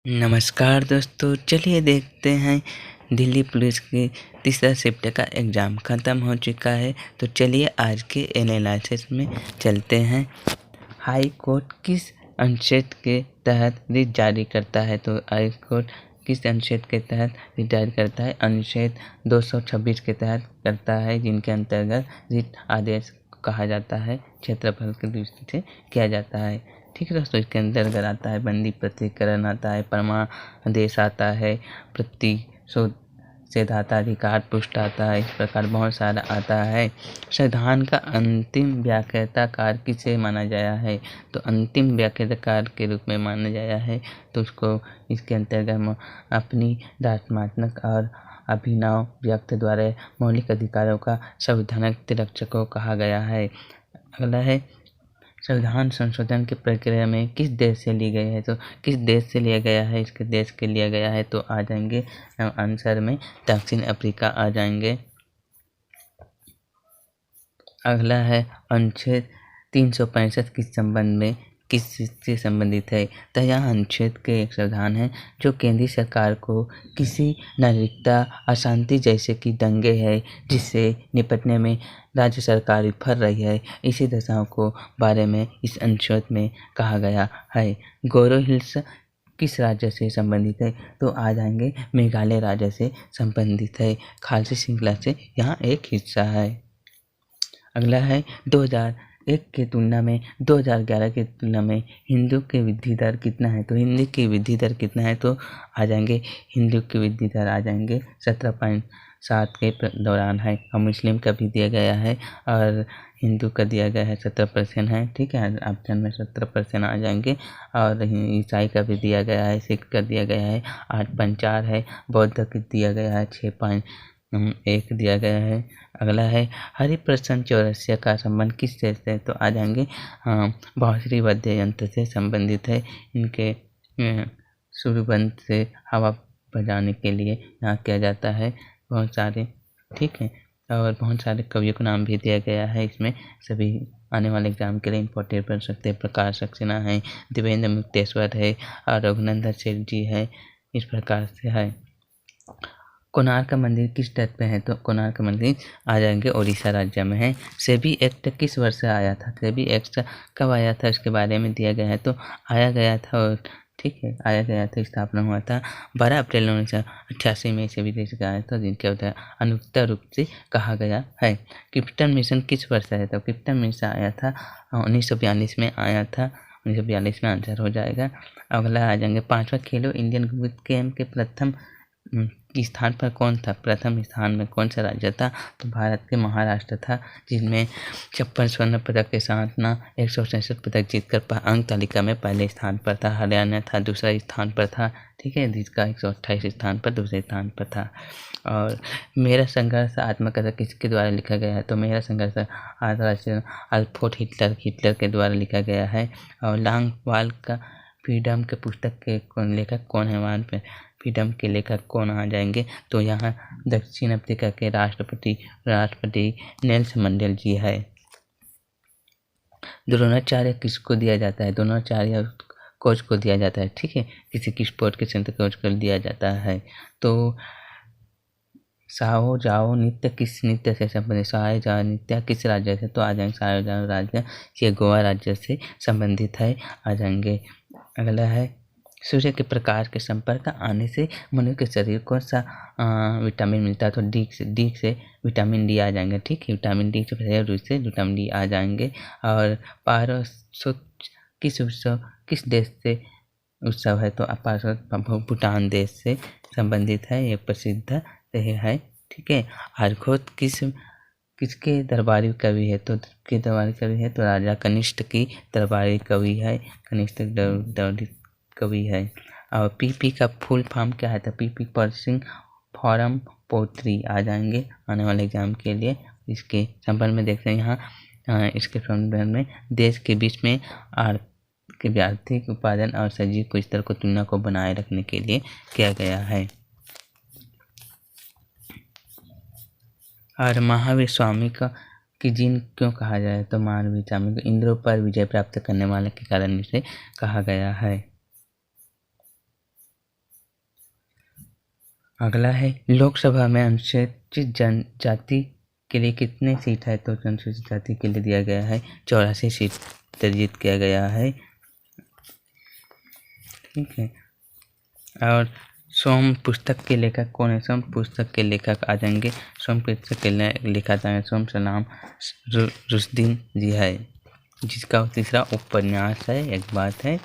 नमस्कार दोस्तों, चलिए देखते हैं दिल्ली पुलिस की तीसरा शिफ्ट का एग्ज़ाम ख़त्म हो चुका है। तो चलिए आज के एनालिसिस में चलते हैं। हाई कोर्ट किस अनुच्छेद के तहत रिट जारी करता है? तो हाई कोर्ट किस अनुच्छेद के तहत रिट जारी करता है? अनुच्छेद 226 के तहत करता है, जिनके अंतर्गत रिट आदेश कहा जाता है, क्षेत्रफल की दृष्टि से किया जाता है। ठीक है दोस्तों, इसके अंतर्गत आता है बंदी प्रतिकरण, आता है परमादेश, आता है प्रतिषेधाधिकार पुष्ट, आता है। इस प्रकार बहुत सारा आता है। संविधान का अंतिम व्याख्याताकार किसे माना गया है? तो अंतिम व्याख्याताकार के रूप में माना गया है, तो उसको इसके अंतर्गत अपनी रचनात्मक और अभिनव व्यक्ति द्वारा मौलिक अधिकारों का संवैधानिक रक्षक को कहा गया है। अगला है, संविधान संशोधन की प्रक्रिया में किस देश से ली गई है? तो किस देश से लिया गया है? इसके देश के लिया गया है, तो आ जाएंगे आंसर में दक्षिण अफ्रीका आ जाएंगे। अगला है, अनुच्छेद 365 किस संबंध में किससे संबंधित है? तो यह अनुच्छेद के एक संविधान है जो केंद्रीय सरकार को किसी नागरिकता अशांति जैसे कि दंगे है जिससे निपटने में राज्य सरकार विफल रही है, इसी दशाओं को बारे में इस अनुच्छेद में कहा गया है। गौरो हिल्स किस राज्य से संबंधित है? तो आ जाएंगे मेघालय राज्य से संबंधित है। खालसी श्रृंखला से यहाँ एक हिस्सा है। अगला है, 2001 की तुलना में 2011 की तुलना में हिंदू की वृद्धि दर कितना है? तो हिंदी की वृद्धि दर कितना है? तो आ जाएंगे हिंदू की वृद्धि दर आ जाएंगे 17.7 के दौरान है। और मुस्लिम का भी दिया गया है और हिंदू का दिया गया है 17% है। ठीक है, ऑप्शन में 17% आ जाएंगे। और ईसाई का भी दिया गया है, सिख का दिया गया है 8.4 है, बौद्ध का दिया गया है 6.1 दिया गया है। अगला है, हरिप्रसन्न चौरसिया का संबंध किस देश से? तो आ जाएंगे बांसुरी वाद्य यंत्र से संबंधित है। इनके सुरबंद से हवा बजाने के लिए यहाँ किया जाता है बहुत सारे। ठीक है, और बहुत सारे कवियों का नाम भी दिया गया है इसमें। सभी आने वाले एग्जाम के लिए इम्पोर्टेंट बन सकते हैं। प्रकाश सक्सेना है, देवेंद्र मुक्तेश्वर है और रघुनंदन सेठ जी है। इस प्रकार से है। कोणार्क मंदिर किस तट पे है? तो कोणार्क मंदिर आ जाएंगे उड़ीसा राज्य में है। सेबी एक्ट किस वर्ष से आया था? सेबी एक्ट कब आया था इसके बारे में दिया गया है, तो आया गया था और ठीक है, आया गया था, स्थापना हुआ था 12 अप्रैल 1988 में सेबी देश का आया था, जिनके अनुक्ता रूप से कहा गया है। क्रिप्टन मिशन किस वर्ष आया था? क्रिप्टन मिशन आया था 1942 में आया था। 1942 में आंसर हो जाएगा। अगला आ जाएंगे, 5वां खेलो इंडियन यूथ गेम के प्रथम स्थान पर कौन था? प्रथम स्थान में कौन सा राज्य था? तो भारत के महाराष्ट्र था, जिसमें 56 स्वर्ण पदक के साथ ना 167 पदक जीतकर अंक तालिका में पहले स्थान पर था। हरियाणा था दूसरा स्थान पर था। ठीक है, जिसका 128 स्थान पर दूसरे स्थान पर था। और मेरा संघर्ष आत्मकथा किसके द्वारा लिखा गया है? तो मेरा संघर्ष अल्फ्रेड हिटलर के द्वारा लिखा गया है। और लॉन्गवॉल का फ्रीडम के पुस्तक के लेखक कौन है? वहाँ पे फ्रीडम के लेखक कौन आ जाएंगे? तो यहाँ दक्षिण अफ्रीका के राष्ट्रपति नेल्सन मंडेला जी है। द्रोणाचार्य किसको दिया जाता है? द्रोणाचार्य कोच को दिया जाता है। ठीक है, किसी की स्पोर्ट के सेंटर कोच को दिया जाता है। तो साओ जाओ नृत्य किस नृत्य से संबंधित? साओ जाओ नृत्य किस राज्य से? तो आ जाएंगे साओ जाओ राज्य ये गोवा राज्य से संबंधित है, आ जाएंगे। अगला है, सूर्य के प्रकाश के संपर्क आने से मनुष्य के शरीर को सा विटामिन मिलता है? तो डी से विटामिन डी आ जाएंगे। ठीक है, विटामिन डी से विटामिन डी आ जाएंगे। और पारसोत किस उत्सव किस देश से उत्सव है? तो पारसोत भूटान देश से संबंधित है, ये प्रसिद्ध है। ठीक है, आर्योत किसके दरबारी कवि है? तो किसके दरबारी कवि है? तो राजा कनिष्ठ की दरबारी कवि है, कनिष्ठ दरबारी कवि है। और पीपी का फुल फॉर्म क्या है? तो पीपी पर्सिंग फॉरम पोट्री आ जाएंगे आने वाले एग्जाम के लिए। इसके संबंध में देखते हैं यहाँ इसके संबंध में देश के बीच में आर्थिक उत्पादन और सजीव स्तर को तुलना को बनाए रखने के लिए किया गया है। और महावीर स्वामी का की जिन क्यों कहा जाए? तो महावीर स्वामी को इंद्रों पर विजय प्राप्त करने वाले के कारण इसे कहा गया है। अगला है लोकसभा में अनुसूचित जनजाति के लिए कितने सीट है? तो अनुसूचित जाति के लिए दिया गया है 84 सीट निर्धारित किया गया है। ठीक है। और सोम पुस्तक के लेखक कौन है? सोम पुस्तक के लेखक आ जाएंगे, सोम पुस्तक के लेखक आएंगे सोम सलाम रुश्दी जी है, जिसका तीसरा उपन्यास है एक बात है।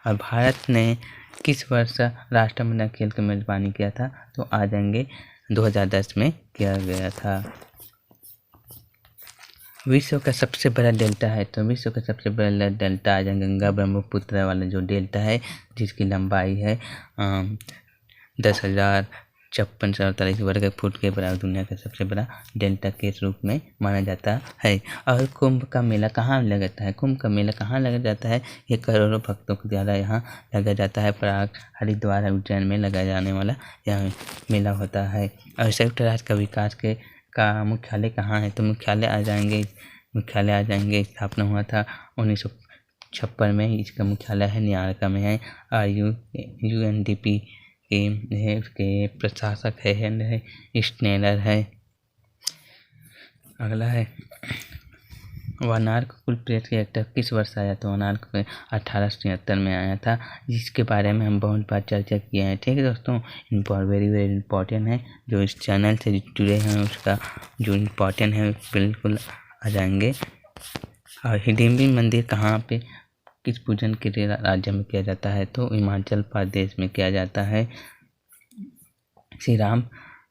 और भारत ने किस वर्ष राष्ट्रमंडल खेल की मेजबानी किया था? तो आ जाएंगे 2010 में किया गया था। विश्व का सबसे बड़ा डेल्टा है? तो विश्व का सबसे बड़ा डेल्टा आ जाएगा गंगा ब्रह्मपुत्र वाला जो डेल्टा है, जिसकी लंबाई है 10,56,47 वर्ग फुट के बराबर, दुनिया का सबसे बड़ा डेल्टा के रूप में माना जाता है। और कुंभ का मेला कहाँ लगता है? कुंभ का मेला कहाँ लगा जाता है? ये करोड़ों भक्तों के द्वारा यहाँ लगा जाता है। प्रयाग, हरिद्वार, उज्जैन में लगाया जाने वाला यह मेला होता है। और संयुक्त राष्ट्र का विकास का मुख्यालय कहाँ है? तो मुख्यालय आ जाएंगे स्थापना हुआ था 1956 में। इसका मुख्यालय है न्यूयॉर्क में है। और UNDP के उसके प्रशासक है स्नेलर है। अगला है वार्नाक कुल प्रेस के एक्टर किस वर्ष आया? तो वार्नाक 1873 में आया था, जिसके बारे में हम बहुत बार चर्चा किए हैं। ठीक है दोस्तों, वेरी वेरी इंपॉर्टेंट है। जो इस चैनल से जुड़े हैं उसका जो इम्पोर्टेंट है बिल्कुल आ जाएंगे। और हिडिंबी मंदिर कहाँ पे किस पूजन के लिए राज्य में किया जाता है? तो हिमाचल प्रदेश में किया जाता है। श्री राम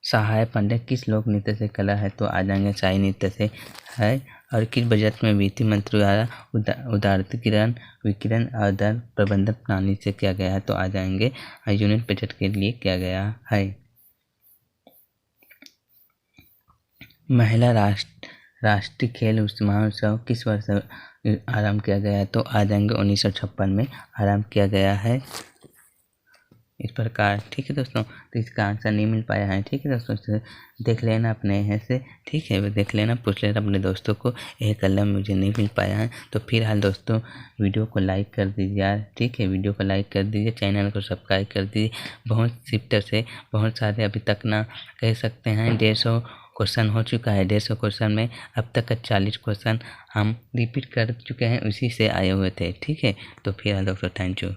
सहाय पंडित किस लोक नृत्य से कला है? तो आ जाएंगे शाही नृत्य से है। और किस बजट में वित्त मंत्री द्वारा उदारीकरण, विकिरण और दर प्रबंधन प्रणाली से किया गया है? तो आ जाएंगे यूनिट बजट के लिए किया गया है। महिला राष्ट्रीय खेल महोत्सव किस वर्ष आरंभ किया गया है? तो आ जाएंगे 1956 में आरंभ किया गया है। इस प्रकार ठीक है दोस्तों, तो इसका आंसर नहीं मिल पाया है। ठीक है दोस्तों, देख लेना अपने यहाँ से, ठीक है, देख लेना, पूछ लेना अपने दोस्तों को, यह कलम मुझे नहीं मिल पाया है। तो फिलहाल दोस्तों वीडियो को लाइक कर दीजिए यार, ठीक है, वीडियो को लाइक कर दीजिए, चैनल को सब्सक्राइब कर दीजिए। बहुत शिफ्टर से बहुत सारे अभी तक ना कह सकते हैं 150 क्वेश्चन हो चुका है। 150 क्वेश्चन में अब तक का 40 क्वेश्चन हम रिपीट कर चुके हैं, उसी से आए हुए थे। ठीक है, तो फिलहाल दोस्तों थैंक यू।